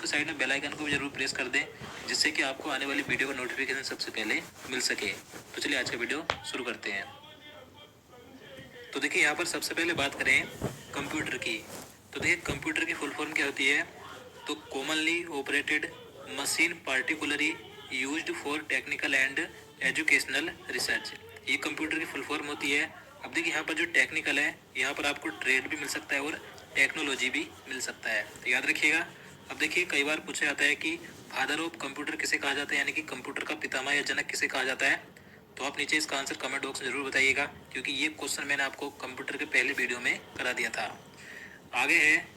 Side में bell icon को भी जरूर प्रेस कर दें, जिससे कि आपको आने वाली वीडियो का नोटिफिकेशन सबसे पहले मिल सके। तो चलिए आज का वीडियो शुरू करते हैं। तो देखिए यहाँ पर सबसे पहले बात करें कंप्यूटर की। तो देखिए कंप्यूटर की फुल फॉर्म क्या होती है? तो commonly operated machine particularly used for technical and educational research, ये कंप्यूटर की फुल फॉर्म होती है। अब देखिए यहाँ पर जो टेक्निकल है, यहाँ पर आपको ट्रेड भी मिल सकता है और टेक्नोलॉजी भी मिल सकता है, तो याद रखिएगा। अब देखिए कई बार पूछा जाता है कि फादर ऑफ कंप्यूटर किसे कहा जाता है, यानी कि कंप्यूटर का पितामह या जनक किसे कहा जाता है। तो आप नीचे इसका आंसर कमेंट बॉक्स में जरूर बताइएगा, क्योंकि ये क्वेश्चन मैंने आपको कंप्यूटर के पहले वीडियो में करा दिया था। आगे है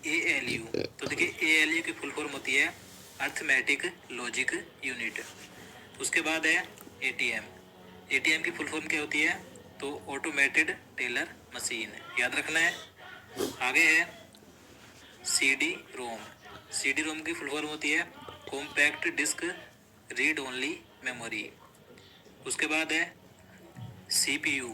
ALU। तो देखिए ALU की फुल फॉर्म होती है अर्थमेटिक लॉजिक यूनिट। उसके बाद है ATM की फुल फॉर्म क्या होती है? तो ऑटोमेटेड टेलर मशीन, याद रखना है। आगे है CD रोम की फुल फॉर्म होती है compact disc read only memory. उसके बाद है CPU।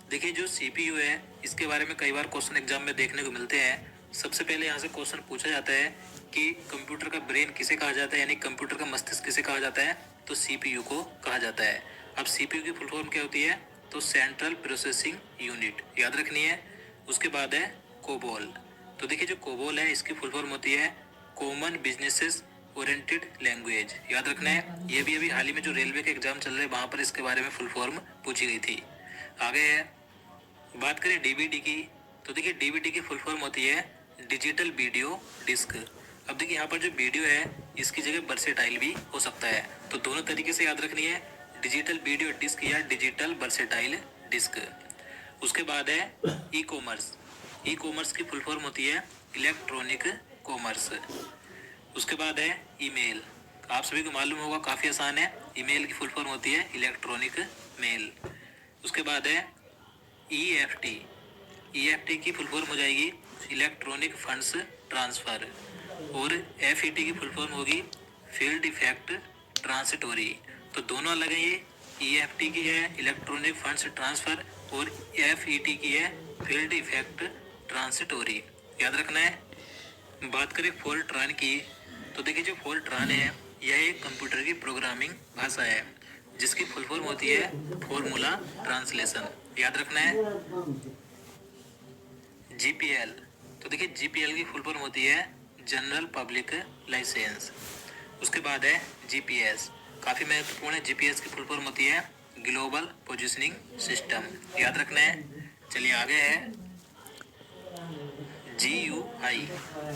देखिए जो CPU है, इसके बारे में कई बार क्वेश्चन एग्जाम में देखने को मिलते हैं। सबसे पहले यहाँ से क्वेश्चन पूछा जाता है कि कंप्यूटर का ब्रेन किसे कहा जाता है, यानी कंप्यूटर का मस्तिष्क किसे कहा जाता है? तो CPU को कहा जाता है। अब CPU की फुल फॉर्म क्या होती है? तो सेंट्रल प्रोसेसिंग यूनिट, याद रखनी है। उसके बाद है कोबोल। तो देखिए जो कोबोल है, इसकी फुल फॉर्म होती है कॉमन बिजनेसेस ओरिएंटेड लैंग्वेज, याद रखना है। ये भी अभी हाल ही में जो रेलवे के एग्जाम चल रहे हैं, वहाँ पर इसके बारे में फुल फॉर्म पूछी गई थी। आगे है बात करें DVD की। तो देखिए DVD की फुल फॉर्म होती है डिजिटल वीडियो डिस्क। अब देखिए यहाँ पर जो वीडियो है, इसकी जगह वर्सेटाइल भी हो सकता है, तो दोनों तरीके से याद रखनी है, डिजिटल वीडियो डिस्क या डिजिटल वर्सेटाइल डिस्क। उसके बाद है ई कॉमर्स की फुल फॉर्म होती है इलेक्ट्रॉनिक कॉमर्स। उसके बाद है ईमेल। आप सभी को मालूम होगा, काफ़ी आसान है। ईमेल की फुल फॉर्म होती है इलेक्ट्रॉनिक मेल। उसके बाद है EFT की फुल फॉर्म हो जाएगी इलेक्ट्रॉनिक फंड्स ट्रांसफ़र, और FET की फुल फॉर्म होगी फील्ड इफेक्ट ट्रांसिटोरी। तो दोनों अलग है, ये EFT की है इलेक्ट्रॉनिक फंड्स ट्रांसफ़र और FET की है फील्ड इफेक्ट ट्रांसिटोरी, याद रखना है। बात करें फोर्ट्रान की। तो देखिए जो फोर्ट्रान है, यह एक कंप्यूटर की प्रोग्रामिंग भाषा है, जिसकी फुल फॉर्म होती है फॉर्मूला ट्रांसलेशन, याद रखना है। GPL। तो देखिए GPL की फुल फॉर्म होती है जनरल पब्लिक लाइसेंस। उसके बाद है GPS, काफ़ी महत्वपूर्ण है। GPS की फुल फॉर्म होती है ग्लोबल पोजिशनिंग सिस्टम, याद रखना है। चलिए आगे है GUI।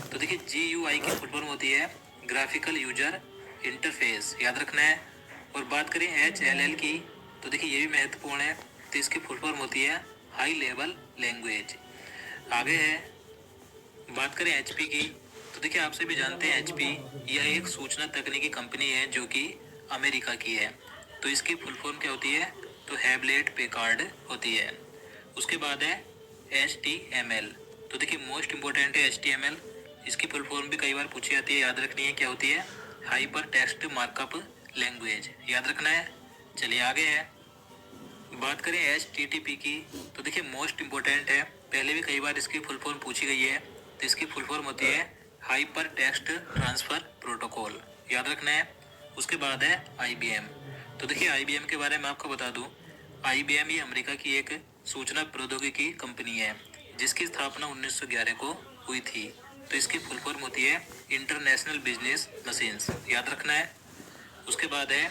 तो देखिए GUI की फुल फॉर्म होती है ग्राफिकल यूजर इंटरफेस, याद रखना है। और बात करें HLL की, तो देखिए ये भी महत्वपूर्ण है। तो इसकी फुल फॉर्म होती है हाई लेवल लैंग्वेज। आगे है बात करें HP की। तो देखिए आप सभी जानते हैं HP यह एक सूचना तकनीकी कंपनी है जो कि अमेरिका की है। तो इसकी फुल फॉर्म क्या होती है? तो हैवलेट पेकार्ड होती है। उसके बाद है HTML। तो देखिए मोस्ट इम्पोर्टेंट है HTML। इसकी फुल फॉर्म भी कई बार पूछी जाती है, याद रखनी है, क्या होती है? हाइपर टेक्स्ट मार्कअप लैंग्वेज, याद रखना है। चलिए आगे है बात करें HTTP की। तो देखिए मोस्ट इम्पोर्टेंट है, पहले भी कई बार इसकी फुल फॉर्म पूछी गई है। तो इसकी फुल फॉर्म होती है हाइपर टेक्स्ट ट्रांसफ़र प्रोटोकॉल, याद रखना है। उसके बाद है IBM। तो देखिए IBM के बारे में आपको बता दूं, IBM ये अमेरिका की एक सूचना प्रौद्योगिकी कंपनी है, जिसकी स्थापना 1911 को हुई थी। तो इसकी फुल फॉर्म होती है इंटरनेशनल बिजनेस मशीन्स, याद रखना है। उसके बाद है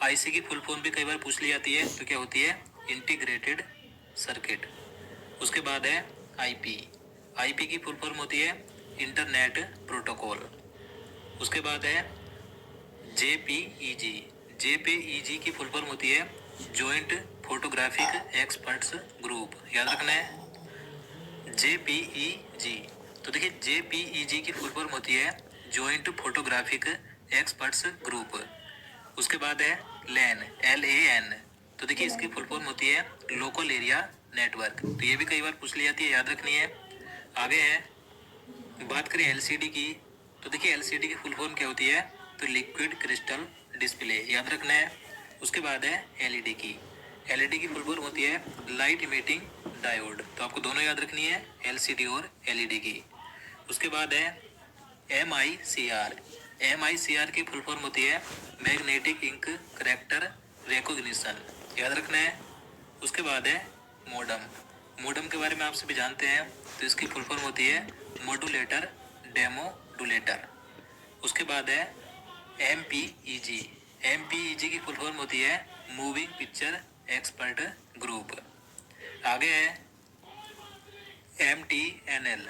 IC की फुल फॉर्म भी कई बार पूछ ली जाती है, तो क्या होती है? Integrated circuit. उसके बाद है IP की फुल फॉर्म होती है इंटरनेट प्रोटोकॉल। उसके बाद है JPEG की फुल फॉर्म होती है जॉइंट फोटोग्राफिक एक्सपर्ट्स ग्रुप, याद रखना है JPEG। तो देखिए JPEG की फुल फॉर्म होती है जॉइंट फोटोग्राफिक एक्सपर्ट्स ग्रुप। उसके बाद है LAN। तो देखिए इसकी फुल फॉर्म होती है लोकल एरिया नेटवर्क। तो ये भी कई बार पूछ ली जाती है, याद रखनी है। आगे है बात करें LCD की। तो देखिए LCD की फुल फॉर्म क्या होती है? तो लिक्विड क्रिस्टल डिस्प्ले, याद रखना है। उसके बाद है LED की फुल फॉर्म होती है लाइट इमिटिंग डायोड। तो आपको दोनों याद रखनी है, LCD और LED की। उसके बाद है MICR की फुल फॉर्म होती है मैग्नेटिक इंक करेक्टर रिकॉग्निशन, याद रखना है। उसके बाद है मोडम के बारे में आप सभी जानते हैं, तो इसकी फुल फॉर्म होती है मॉड्यूलेटर डेमोडुलेटर। उसके बाद है MPEG की फुल फॉर्म होती है मूविंग पिक्चर एक्सपर्ट ग्रुप। आगे है MTNL।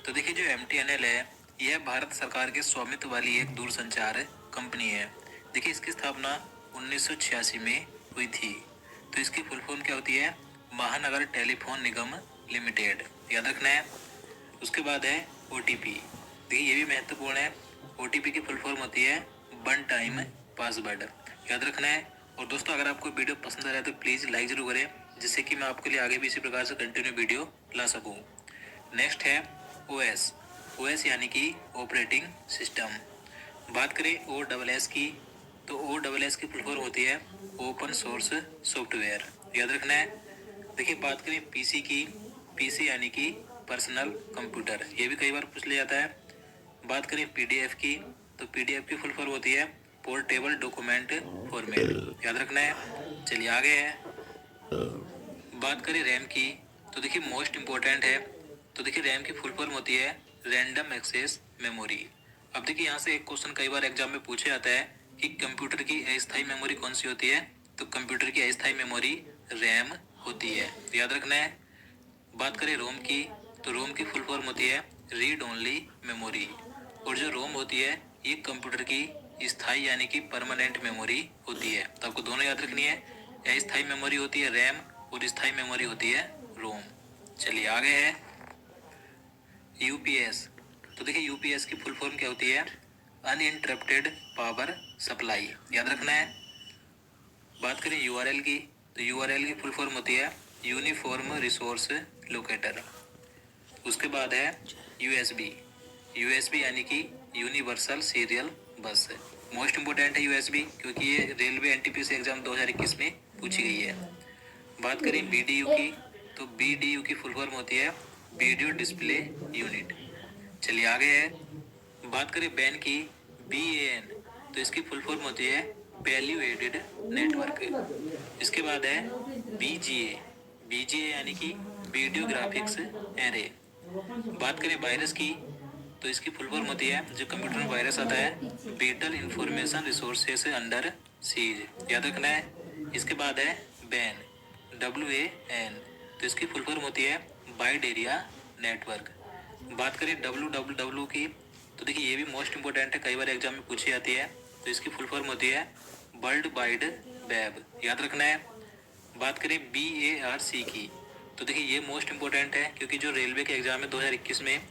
तो देखिए जो MTNL है यह भारत सरकार के स्वामित्व वाली एक दूरसंचार कंपनी है। देखिए इसकी स्थापना 1986 में हुई थी। तो इसकी फुल फॉर्म क्या होती है, महानगर टेलीफोन निगम लिमिटेड, याद रखना है। उसके बाद है OTP। देखिए ये भी महत्वपूर्ण है। OTP की फुल फॉर्म होती है वन टाइम पासवर्ड, याद रखना है। और दोस्तों अगर आपको वीडियो पसंद आ रहा है तो प्लीज़ लाइक जरूर करें, जिससे कि मैं आपके लिए आगे भी इसी प्रकार से कंटिन्यू वीडियो ला सकूं। नेक्स्ट है OS यानी कि ऑपरेटिंग सिस्टम। बात करें OSS की, तो OSS की फुल फॉर्म होती है ओपन सोर्स सॉफ्टवेयर, याद रखना है। देखिए बात करें PC की, PC यानी कि पर्सनल कंप्यूटर, ये भी कई बार पूछ लिया जाता है। बात करें PDF की, तो PDF की फुल फॉर्म होती है पोर्टेबल डॉक्यूमेंट फॉर्मेट, याद रखना है। चलिए आगे है। बात करें RAM की, तो देखिए मोस्ट इम्पोर्टेंट है। तो देखिए RAM की फुल फॉर्म होती है रैंडम एक्सेस मेमोरी। अब देखिए यहाँ से एक क्वेश्चन कई बार एग्जाम में पूछा जाता है कि कंप्यूटर की अस्थायी मेमोरी कौन सी होती है, तो कंप्यूटर की अस्थायी मेमोरी RAM होती है, याद रखना है। बात करें रोम की, तो रोम की फुल फॉर्म होती है रीड ओनली मेमोरी। और जो रोम होती है ये कंप्यूटर की स्थायी यानी कि परमानेंट मेमोरी होती है। तो आपको दोनों याद रखनी है, अस्थायी मेमोरी होती है रैम और स्थायी मेमोरी होती है रोम। चलिए आगे है UPS। तो देखिए UPS की फुल फॉर्म क्या होती है, अनइंटरप्टेड पावर सप्लाई, याद रखना है। बात करें URL की, तो URL की फुल फॉर्म होती है यूनिफॉर्म रिसोर्स लोकेटर। उसके बाद है USB यानी कि यूनिवर्सल सीरियल बस। मोस्ट इम्पोर्टेंट है USB, क्योंकि ये रेलवे NTPC एग्जाम 2021 में पूछी गई है। बात करें BDU की, तो BDU की फुल फॉर्म होती है वीडियो डिस्प्ले यूनिट। चलिए आगे है। बात करें बैन की, BAN, तो इसकी फुल फॉर्म होती है वैल्यू एडेड नेटवर्क। इसके बाद है BGA यानी कि वीडियो ग्राफिक्स एरे। बात करें वायरस की, तो इसकी फुल फॉर्म होती है, जो कंप्यूटर में वायरस आता है, whittle information resources under seize, याद रखना है। इसके बाद है बैन, WAN, तो इसकी फुल फॉर्म होती है वाइड एरिया नेटवर्क। बात करें WWW की, तो देखिए ये भी मोस्ट इम्पोर्टेंट है, कई बार एग्जाम में पूछी जाती है। तो इसकी फुल फॉर्म होती है वर्ल्ड वाइड वेब, याद रखना है। बात करें BARC की, तो देखिए ये मोस्ट इम्पोर्टेंट है, क्योंकि जो रेलवे के एग्जाम है 2021 में,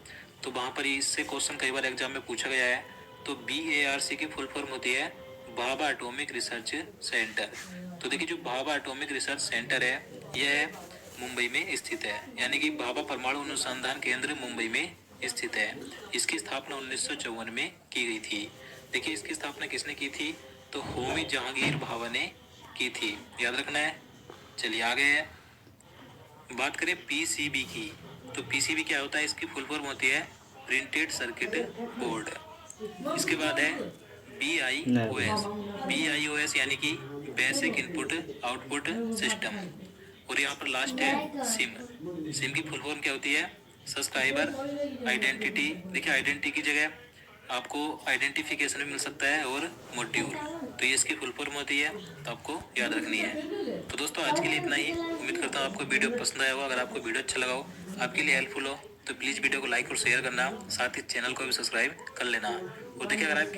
तो वहाँ पर इससे क्वेश्चन कई बार एग्जाम में पूछा गया है। तो BARC की फुल फॉर्म होती है भाभा एटॉमिक रिसर्च सेंटर। तो देखिए जो भाभा एटॉमिक रिसर्च सेंटर है यह मुंबई में स्थित है, यानी कि भाभा परमाणु अनुसंधान केंद्र मुंबई में स्थित है। इसकी स्थापना 1954 में की गई थी। देखिए इसकी स्थापना किसने की थी, तो होमी जहांगीर भाभा ने की थी, याद रखना है। चलिए आगे है। बात करें PCB की, तो PCB क्या होता है, इसकी फुल फॉर्म होती है प्रिंटेड सर्किट बोर्ड। इसके बाद है BIOS यानी कि बेसिक इनपुट आउटपुट सिस्टम। और यहाँ पर लास्ट है सिम की फुल फॉर्म क्या होती है, सब्सक्राइबर आइडेंटिटी। देखिए आइडेंटिटी की जगह आपको आइडेंटिफिकेशन भी मिल सकता है और मॉड्यूल, तो ये इसकी फुल फॉर्म होती है, तो आपको याद रखनी है। तो दोस्तों आज के लिए इतना ही। उम्मीद करता हूँ आपको वीडियो पसंद आया होगा। अगर आपको वीडियो अच्छा लगा हो, आपके लिए हेल्पफुल हो, तो प्लीज़ वीडियो को लाइक और शेयर करना, साथ ही चैनल को भी सब्सक्राइब कर लेना। और देखिए अगर आप